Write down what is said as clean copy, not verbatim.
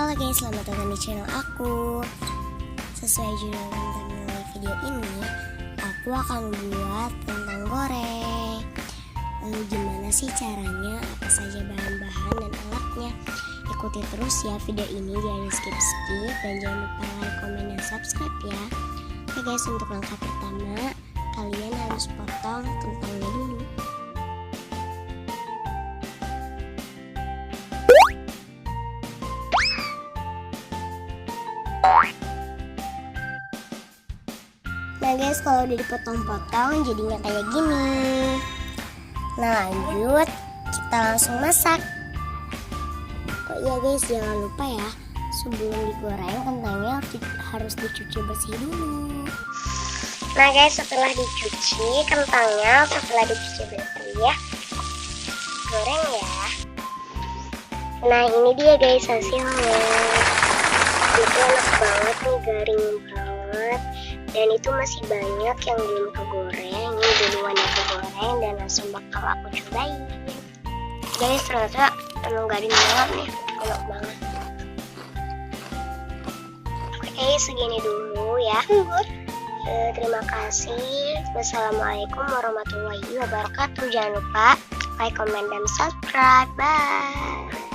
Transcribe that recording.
Halo guys, selamat datang di channel aku. Sesuai judul dan thumbnail video ini, aku akan membuat kentang goreng. Lalu gimana sih caranya, apa saja bahan-bahan dan alatnya? Ikuti terus ya video ini, jangan skip-skip. Dan jangan lupa like, komen, dan subscribe ya. Oke guys, untuk langkah pertama, kalian harus potong kentangnya dulu. Nah guys, kalau udah dipotong-potong jadinya kayak gini. Nah lanjut, kita langsung masak. Oh iya guys, jangan lupa ya, sebelum digoreng kentangnya harus dicuci bersih dulu. Nah guys, setelah dicuci kentangnya, setelah dicuci bersih ya, goreng ya. Nah ini dia guys hasilnya. Itu enak banget nih, garing banget. Dan itu masih banyak yang belum kegoreng. Ini duluan yang kegoreng dan langsung bakal aku cobain. Guys, ternyata emang garing banget nih, enak banget. Oke, segini dulu ya. Terima kasih. Wassalamualaikum warahmatullahi wabarakatuh. Jangan lupa like, comment, dan subscribe. Bye.